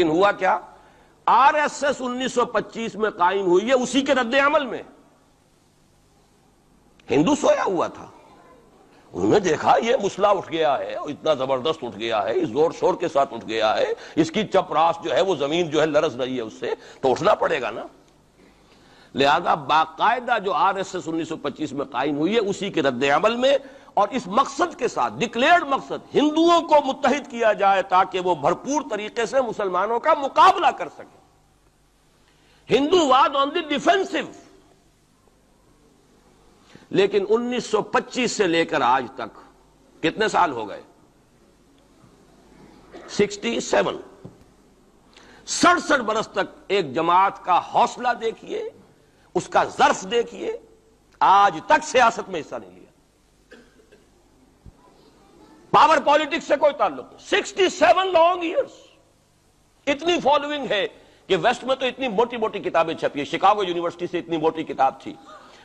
لیکن ہوا کیا؟ آر ایس ایس 1925 میں قائم ہوئی ہے اسی کے رد عمل میں. ہندو سویا ہوا تھا، انہوں نے دیکھا یہ مسئلہ اٹھ گیا ہے، اتنا زبردست اٹھ گیا ہے، اس زور شور کے ساتھ اٹھ گیا ہے، اس کی چپراس جو ہے وہ زمین جو ہے لرز رہی ہے، اس سے تو اٹھنا پڑے گا نا. لہذا باقاعدہ جو آر ایس ایس 1925 میں قائم ہوئی ہے اسی کے رد عمل میں، اور اس مقصد کے ساتھ، ڈکلیئرڈ مقصد، ہندوؤں کو متحد کیا جائے تاکہ وہ بھرپور طریقے سے مسلمانوں کا مقابلہ کر سکیں. ہندو واد آن دی ڈیفینسو. لیکن 1925 سے لے کر آج تک کتنے سال ہو گئے؟ 67. 67 برس تک ایک جماعت کا حوصلہ دیکھیے، اس کا ظرف دیکھیے، آج تک سیاست میں حصہ نہیں لیا. پاور پالیٹکس سے کوئی تعلق نہیں. 67 لانگ ایئرس. اتنی فالوئنگ ہے کہ ویسٹ میں تو اتنی موٹی موٹی کتابیں چھپی ہیں. شکاگو یونیورسٹی سے اتنی موٹی کتاب تھی،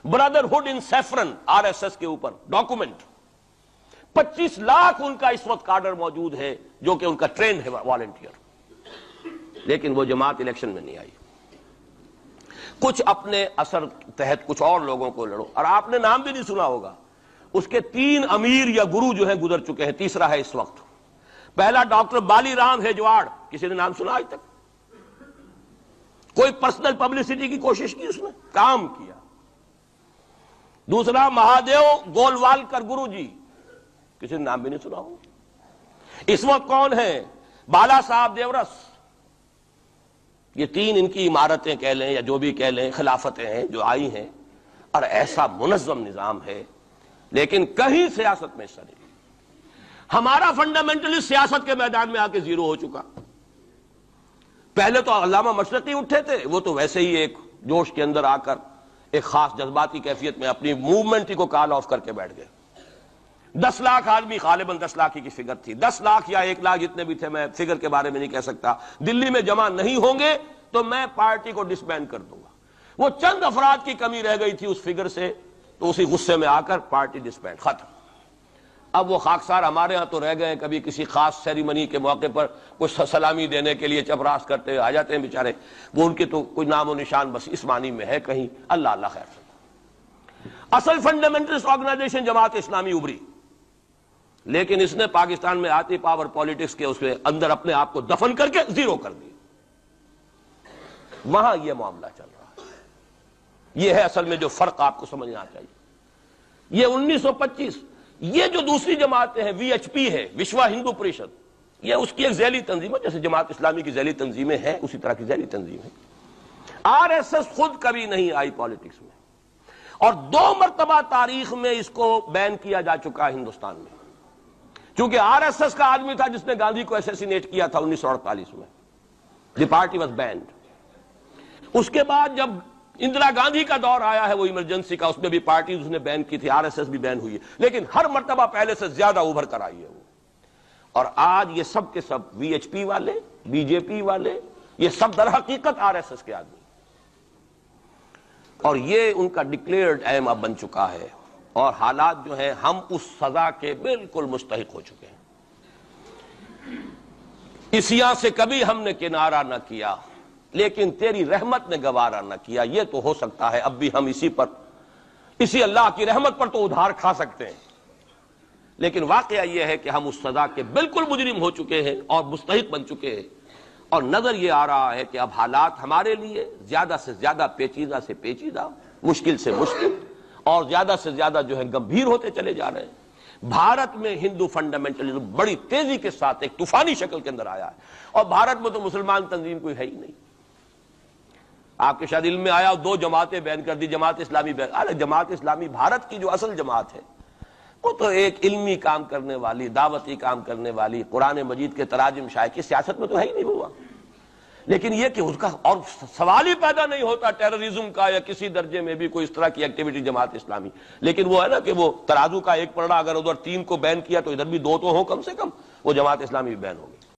بردرہڈ ان سیفرن، آر ایس ایس کے اوپر ڈاکومنٹ. 25 لاکھ ان کا اس وقت کارڈر موجود ہے جو کہ ان کا ٹرینڈ ہے والنٹیئر. لیکن وہ جماعت الیکشن میں نہیں آئی. کچھ اپنے اثر تحت کچھ اور لوگوں کو لڑو. اور آپ نے نام بھی نہیں سنا ہوگا، اس کے 3 امیر یا گرو جو ہیں گزر چکے ہیں، تیسرا ہے اس وقت. پہلا ڈاکٹر بالی رام ہیجواڑ، کسی نے نام سنا آج تک؟ کوئی پرسنل پبلسٹی کی کوشش کی اس نے؟ کام کیا. دوسرا مہادیو گولوالکر گرو جی، کسی نے نام بھی نہیں سنا ہو. اس وقت کون ہیں؟ بالا صاحب دیورس. یہ 3 ان کی عمارتیں کہہ لیں یا جو بھی کہہ لیں، خلافتیں ہیں جو آئی ہیں، اور ایسا منظم نظام ہے، لیکن کہیں سیاست میں حصہ نہیں. ہمارا فنڈامنٹلسٹ سیاست کے میدان میں آ کے زیرو ہو چکا. پہلے تو علامہ مشرقی اٹھے تھے، وہ تو ویسے ہی ایک جوش کے اندر آ کر ایک خاص جذباتی کیفیت میں اپنی موومنٹ کو کال آف کر کے بیٹھ گئے. 10 لاکھ آدمی، غالباً 10 لاکھ کی فگر تھی، 10 لاکھ یا 1 لاکھ جتنے بھی تھے، میں فگر کے بارے میں نہیں کہہ سکتا، دلی میں جمع نہیں ہوں گے تو میں پارٹی کو ڈسبینڈ کر دوں گا. وہ چند افراد کی کمی رہ گئی تھی اس فگر سے، تو اسی غصے میں آ کر پارٹی ڈسبینڈ، ختم. اب وہ خاکسار ہمارے ہاں تو رہ گئے، کبھی کسی خاص سیریمنی کے موقع پر کچھ سلامی دینے کے لیے چپراس کرتے آ جاتے ہیں بیچارے. وہ ان کے تو کوئی نام و نشان بس اس معنی میں ہے کہیں. اللہ اللہ خیر. اصل فنڈامنٹلسٹ آرگنائزیشن جماعت اسلامی ابھری، لیکن اس نے پاکستان میں آتی پاور پالیٹکس کے اس کے اندر اپنے آپ کو دفن کر کے زیرو کر دیا. وہاں یہ معاملہ چل رہا ہے. یہ ہے اصل میں جو فرق آپ کو سمجھنا چاہیے. یہ 1925 یہ جو دوسری جماعتیں ہیں، وی ایچ پی ہے، وشوا ہندو پریشد، یہ اس کی ایک ذیلی تنظیم ہے، جیسے جماعت اسلامی کی ذیلی تنظیمیں ہیں اسی طرح کی ذیلی تنظیم ہے. آر ایس ایس خود کبھی نہیں آئی پالیٹکس میں، اور 2 مرتبہ تاریخ میں اس کو بین کیا جا چکا ہے ہندوستان میں. چونکہ آر ایس ایس کا آدمی تھا جس نے گاندھی کو ایسیسینیٹ کیا تھا 1948 میں. دی پارٹی واز بینڈ. اس کے بعد جب اندرا گاندھی کا دور آیا ہے وہ ایمرجنسی کا، اس میں بھی پارٹیز اس نے بین کی تھی، آر ایس ایس بھی بین ہوئی ہے، لیکن ہر مرتبہ پہلے سے زیادہ ابھر کر آئی ہے وہ. اور آج یہ سب کے سب وی ایچ پی والے، بی جے پی والے، یہ سب در حقیقت آر ایس ایس کے آدمی، اور یہ ان کا ڈکلیئرڈ ایم اب بن چکا ہے. اور حالات جو ہیں، ہم اس سزا کے بالکل مستحق ہو چکے ہیں. اسیاں سے کبھی ہم نے کنارہ نہ کیا، لیکن تیری رحمت نے گوارا نہ کیا. یہ تو ہو سکتا ہے اب بھی ہم اسی اللہ کی رحمت پر تو ادھار کھا سکتے ہیں، لیکن واقعہ یہ ہے کہ ہم اس سزا کے بالکل مجرم ہو چکے ہیں اور مستحق بن چکے ہیں. اور نظر یہ آ رہا ہے کہ اب حالات ہمارے لیے زیادہ سے زیادہ پیچیدہ سے پیچیدہ، مشکل سے مشکل، اور زیادہ سے زیادہ جو ہے گمبھیر ہوتے چلے جا رہے ہیں. بھارت میں ہندو فنڈامنٹلزم بڑی تیزی کے ساتھ ایک طوفانی شکل کے اندر آیا ہے، اور بھارت میں تو مسلمان تنظیم کوئی ہے ہی نہیں. آپ کے شاید علم میں آیا 2 جماعتیں بین کر دی، جماعت اسلامی بین. ارے جماعت اسلامی بھارت کی جو اصل جماعت ہے وہ تو ایک علمی کام کرنے والی، دعوتی کام کرنے والی، قرآن مجید کے تراجم شائع کی، سیاست میں تو ہے ہی نہیں ہوا. لیکن یہ کہ اس کا اور سوال ہی پیدا نہیں ہوتا ٹیررزم کا یا کسی درجے میں بھی کوئی اس طرح کی ایکٹیویٹی جماعت اسلامی. لیکن وہ ہے نا کہ وہ ترازو کا ایک پلڑا اگر ادھر 3 کو بین کیا تو ادھر بھی 2 تو ہوں کم سے کم، وہ جماعت اسلامی بھی بین ہو گئی.